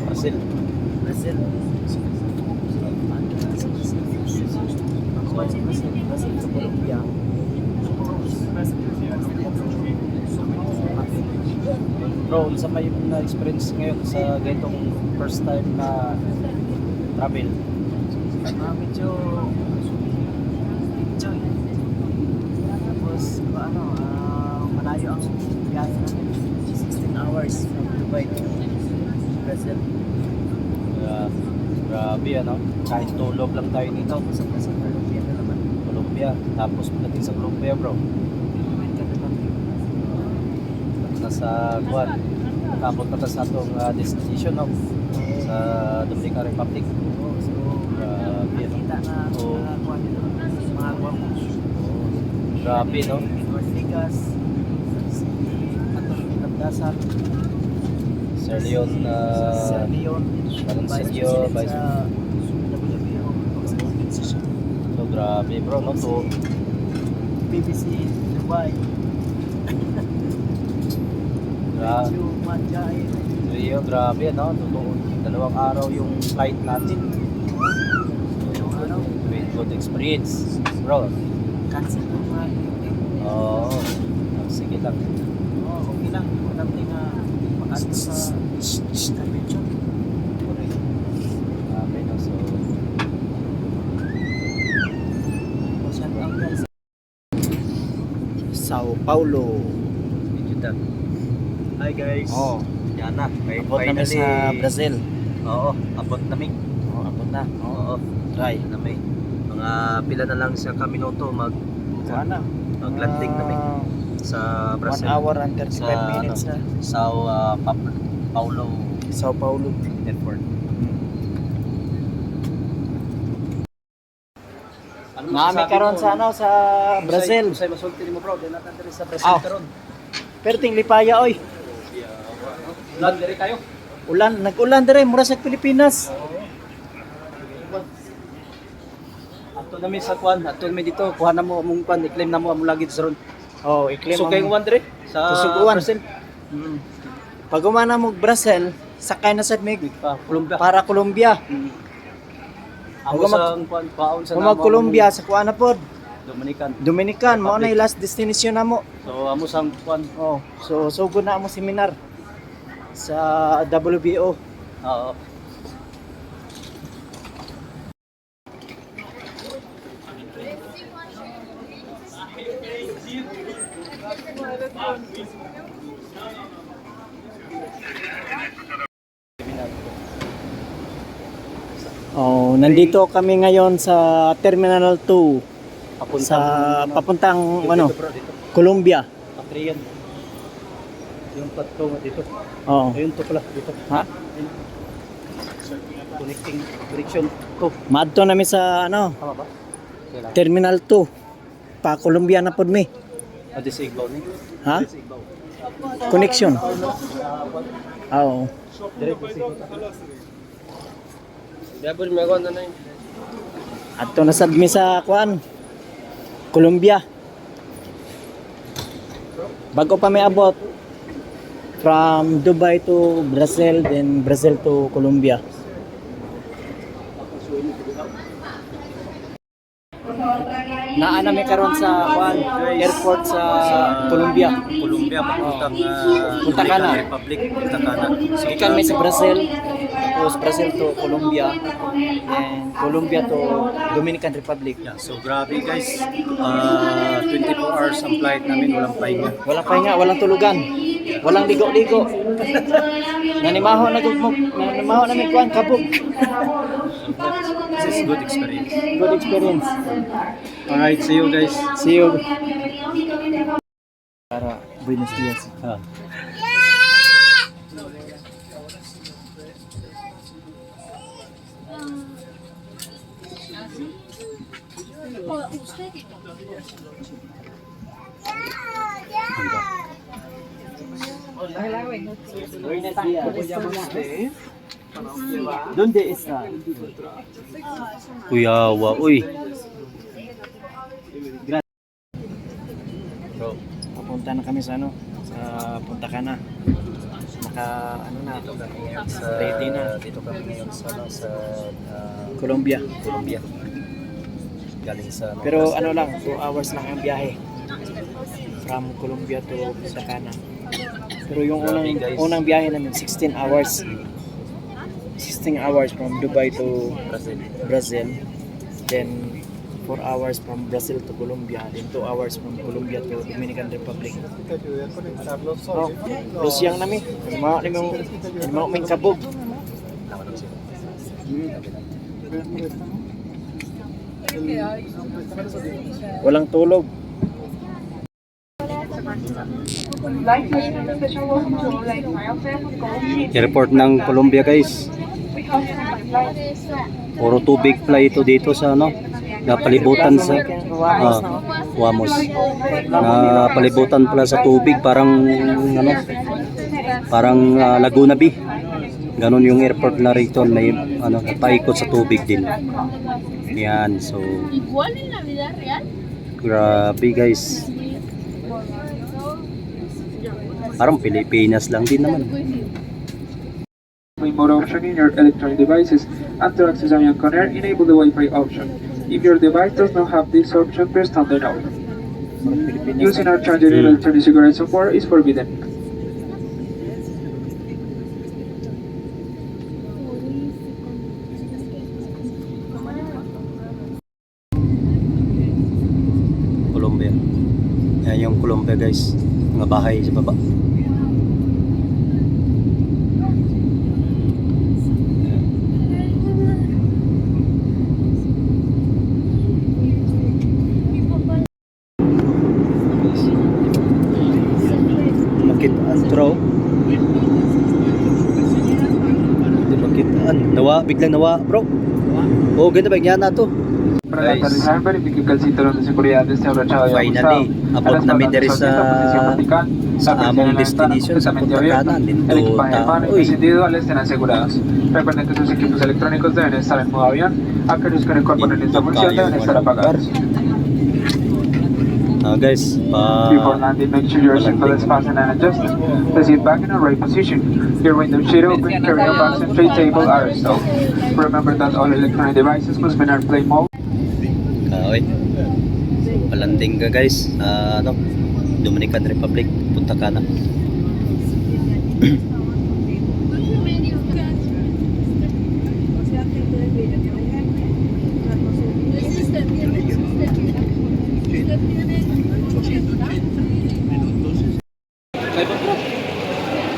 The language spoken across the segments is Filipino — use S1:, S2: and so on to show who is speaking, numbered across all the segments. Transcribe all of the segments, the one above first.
S1: Brazil. Brazil sa Colombia. Bro, isa pa yung na-experience ngayon sa ganitong first time na travel? Medyo enjoy. Tapos, malayo ang biyahe namin. 16 hours from Dubai to Brazil. Grabe ano, kahit tulog lang tayo dito. Sa Colombia na naman. Colombia, tapos pagdating sa Colombia bro, nasa Guan, tapos na sa atong destination no? Sa Dominican Republic. So, grabe no? Kita na mga Guam. Grabe no? Ortigas, si Atty. Tabdasan, Sir Leon, Sergio, Vice WBO. So grabe bro no? To BBC Dubai. Rio, grabe no? Totoo. 2 araw yung flight natin. Good experience bro. Cancel po mga oo. Sige lang. Okay lang. Importante nga makasto sa convention. Grabe no? So shout out guys. Sao Paulo. Hi guys. Oh, yan na. Abot namin sa Brazil. Oo, abot namin. Oo, abot na. Oo. Try na may mga pila na lang sa Caminoto sana mag-landing namin sa Brazil. 1 hour and 35 minutes na. Sao Paulo Airport. Nami karon sa sa Brazil. Usay masulti nimo bro, dili natin diri sa Brazil karon. Pero ting lipaya oy. Ulan dire kayo. Nag-ulan dire mura sa Pilipinas. Ato na mi sa kwan, ato mi dito, kuha na mo among kwan, i-claim na mo among lagi sa ron. Oh, i-claim mo. So kay uwan dire sa Brazil. Pag umana mo Brazil, sakay na sad mig para Colombia. Ako sa kwan paon sa namo. Colombia sa kuan na pod. Dominican mo na last destination namo. So amo sang kwan. Oh, so sugod na amo seminar sa WBO. Oo. Oh, nandito kami ngayon sa Terminal 2 papuntang Colombia. Patrian. Yung patro dito. Oo. Ayun to pala dito. Ha? Connection to. Madto namin sa tama ba? Terminal 2. Pa Colombia na pod mi. Adi sa Igbaw ni. Ha? Connection. Oo. Dabol may kuan na yun. Adto na sad mi sa kuan. Colombia. Bago pa may abot from Dubai to Brazil, then Brazil to Colombia. Naana mi karon sa airport sa Colombia. Punta Cana Republic, Punta Cana. So ikan may sa Brazil, tapos Brazil to Colombia, and Colombia to Dominican Republic. Yeah, so grabe guys. 24 hours ang flight namin, walang pahinga. Walang pahinga, walang tulugan. Walang ligo-ligo. Nanimaho na may kuan kabog. This is good experience. Good experience. Alright, see you guys. See you. Para Buenos Dias. Buenos días. ¿Dónde está?
S2: Kuyawa, uy.
S1: Bro, papunta na kami sa ano? Sa Punta Cana. Ano na? Ready na.
S2: Dito kami ngayon sa
S1: Colombia.
S2: Colombia. Galing sa
S1: Pero ano lang, 2 hours lang ang biyahe. From Colombia to Punta Cana. Pero yung unang biyahe namin 16 hours. 16 hours from Dubai to Brazil. Then 4 hours from Brazil to Colombia. Then 2 hours from Colombia to Dominican Republic. Oh, Lusyang nami. Ano may kabog. Walang tulog.
S2: airport ng Colombia, guys. Puro tubig fly ito dito sa ano, napalibutan sa Wamos. Napalibutan pala sa tubig, parang ano, parang Laguna Bay. Ganon yung airport na rito, may ano, paikot sa tubig din. Yan, so grabe, guys. Parang Pilipinas lang din naman.
S3: Mode option in your electronic devices, and to access Amazon Connect, enable the Wi-Fi option. If your device does not have this option, press standard no. Using our charger in electronic cigarette support is forbidden.
S2: Colombia. Yan yung Colombia, guys. Mga bahay sa baba. Makitaan, bro. Hindi makitaan. Biglang nawa, bro. Oh, ganda ba yan na to?
S3: Para aterrizar, verifique que el cinturón de seguridad esté abrochado y ajustado.
S2: Finally, abot namin diri sa among destination sa Punta Cana.
S3: El equipaje de mano y individual estén asegurados. Recuerden que sus equipos electrónicos deben estar en modo avión. Aquellos que recorren esta función deben estar apagados.
S2: Guys,
S3: Before landing, make sure your seatbelt is fastened and adjusted. The seat back in the right position. Your window shade open, carry-on bags and tray table are installed. Remember that all electronic devices must be in airplane mode.
S2: Kaoy. Palanding ka, guys. Ano? Dominican Republic, Punta Cana.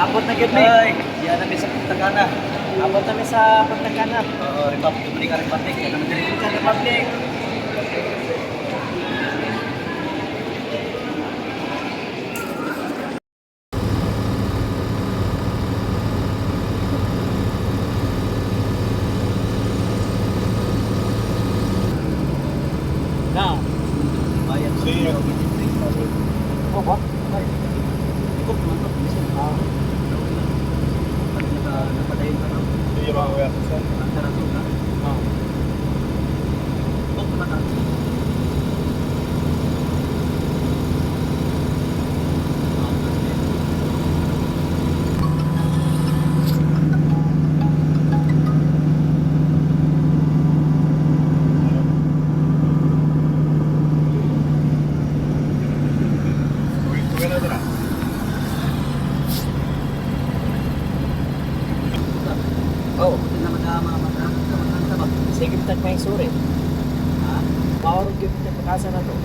S1: Abot na gid mi.
S2: Ay, yan namin sa Punta Cana.
S1: Abot namin sa Punta Cana.
S2: Dominican Republic. Yan namin diri.
S1: Dominican Republic. Na.
S2: Bayan sa
S1: Oh, ba?
S2: Ikot mo ito. Napadayon ka lang. Ang taratog na. Ikot naman natin. Oh, hindi naman na ba?
S1: Sige, kita pa yung suri. Ha? Power of kita pagkasa na to.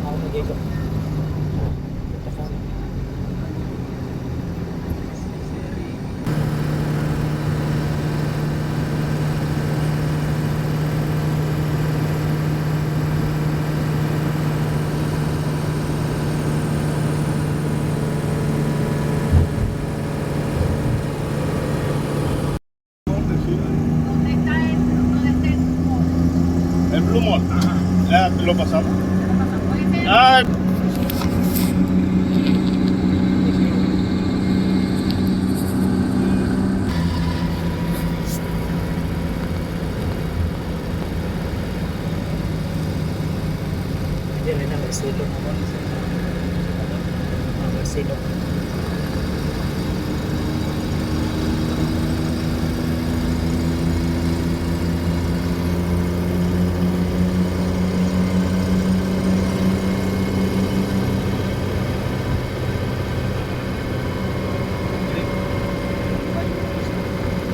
S1: Ako na dito.
S4: plumón. Lo pasamos. Ah,
S1: Hindi rin na Marcelo naman. Marcelo.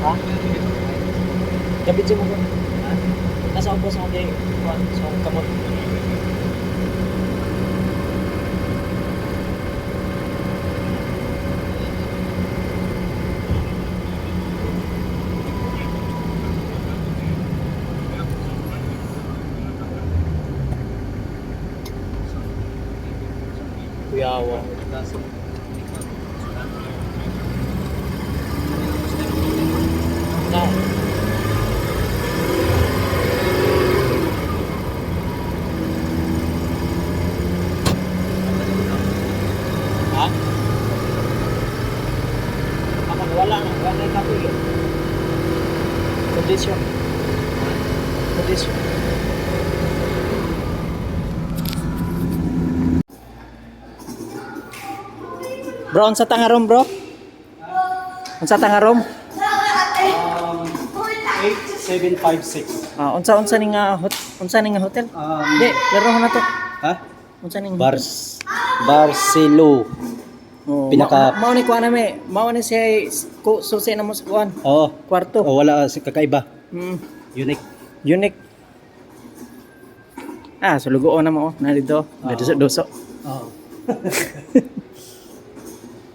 S1: Ha? Kapit siya mo ko. Nasa ubos ako din. Sa kamot. Kuyawa. Na. Ha? Ako wala na yung kapilo. Kondisyon. Kondisyon. Bro, unsa tangarom bro? Unsa tangarom?
S2: 8756.
S1: Unsa ning hotel? Di, laro na to.
S2: Ha?
S1: Unsa ning
S2: Barcelo. Pinaka-
S1: mao ni kuan nami, mao ni siya susi na mo sa kuan.
S2: Oo.
S1: Kwarto.
S2: Oh, wala si kakaiba. Unique.
S1: Unique. Sulugoon na mo na dito. Dito doso.
S2: Oo.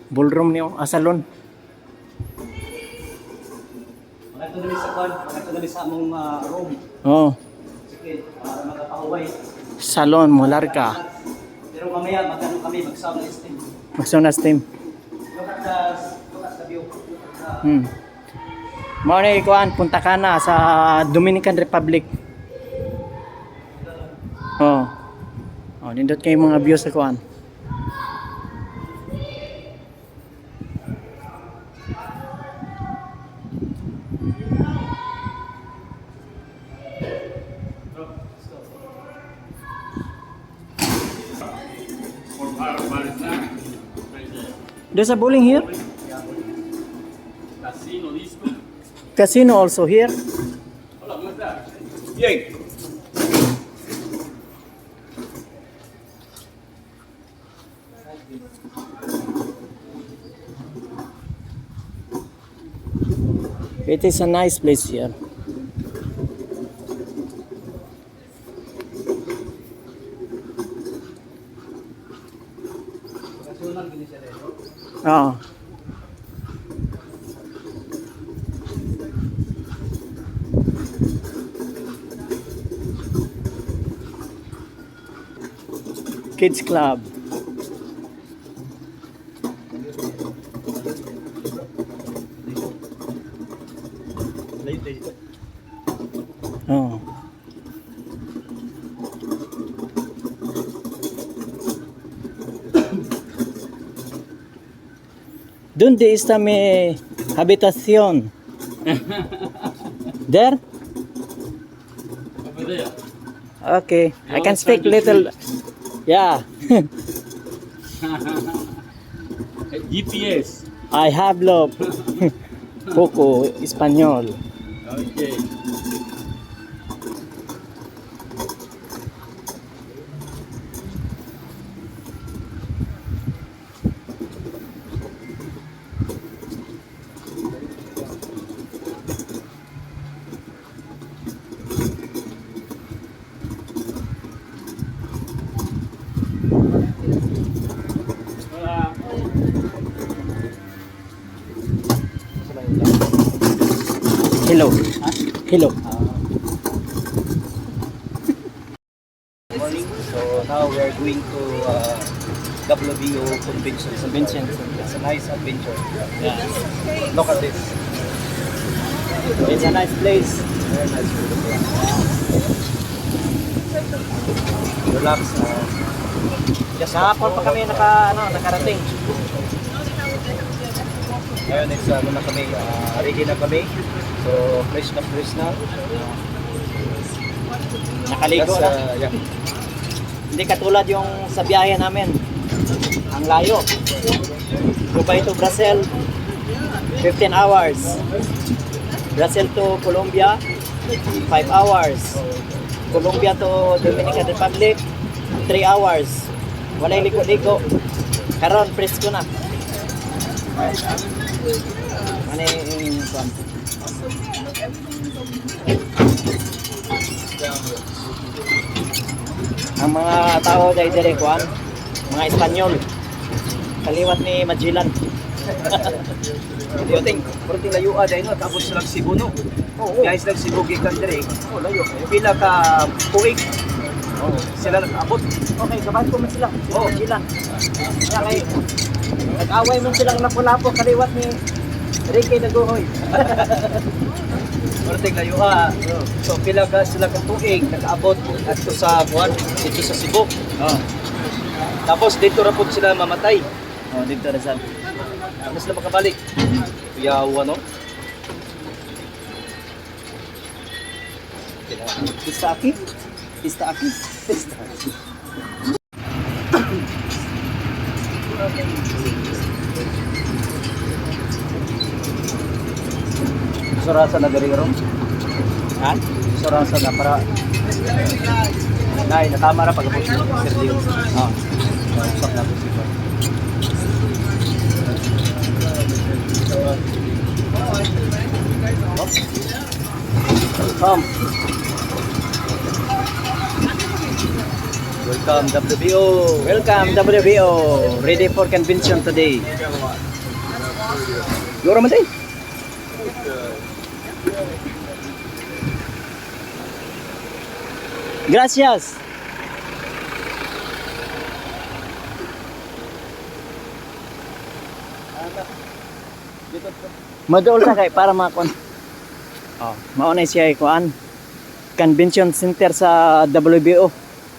S1: Ballroom niyo, salon.
S2: Maganda dali sa kwan, maganda dali sa among room.
S1: Oh,
S2: Sige, para magapahuway.
S1: salon mo larga.
S2: Pero mamaya magano kami mag-sound system.
S1: Magsauna steam.
S2: Look at the view. Look at the
S1: Mao ni kuan Punta Cana sa Dominican Republic. Oh. Nindot kay mga views sa kuan. There's a bowling here. Casino also here. It is a nice place here. Oh. Kids Club. Oh. ¿Dónde está mi habitación? There?
S4: over there.
S1: Okay, I can speak little. Yeah,
S4: GPS.
S1: I hablo poco español.
S4: Okay.
S1: Hello. Hello.
S2: Morning. So now we are going to WBO convention. It's a nice adventure.
S1: Yeah.
S2: Look at this.
S1: It's a nice place.
S2: Very nice.
S1: relax. Just kahapon pa kami nakarating. Ngayon is na kami, ready na kami. So fresh na.
S5: Nakaligo
S1: Yes,
S5: na.
S1: yeah.
S5: Hindi katulad yung sa biyahe namin. Ang layo. Dubai to Brazil, 15 hours. Brazil to Colombia, 5 hours. Colombia to Dominican Republic, 3 hours. Walay liko-liko. Karon presko na. Ano yung kwan? Ang mga tao dahil dire kwan, mga Espanyol. Kaliwat ni Magellan.
S1: Puting layo dahil no, tapos silang Cebu no. Guys lang Cebu gikan dire. Layo. Pila ka tuig. Sila nag-abot.
S5: Okay, kabahan ko man sila.
S1: Oh.
S5: Magellan. Kaya kay nag-away mo silang lapo-lapo kaliwat ni Ricky Naguhoy.
S1: Puting layo So pila ka sila ka tuig nag-abot adto sa buwan dito sa Cebu. Tapos dito ra pud sila mamatay.
S5: Dito Rizal.
S1: Ano sila makabalik? Yawa no?
S5: Pista aki? Pista aki? Pista aki.
S1: Surasa na diri ron.
S5: Ha?
S1: Surasa na para Nay, natama ra pag Sergio. Usap na to si Juan. Welcome. Welcome WBO.
S5: Welcome WBO. Ready for convention today.
S1: Yoro man day.
S5: Gracias. Madol sa kay para makon. Mauna siya kuan. Convention center sa WBO.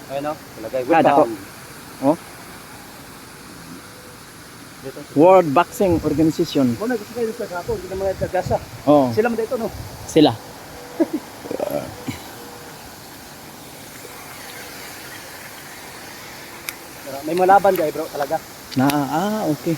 S1: Ayun no. Lagay
S5: Dako.
S1: welcome.
S5: Oh. World Boxing Organization.
S1: Mo gusto kayo sa gapo, hindi na mga tagasa.
S5: Oh,
S1: Sila man dito no.
S5: sila.
S1: May malaban guys bro talaga.
S5: Okay.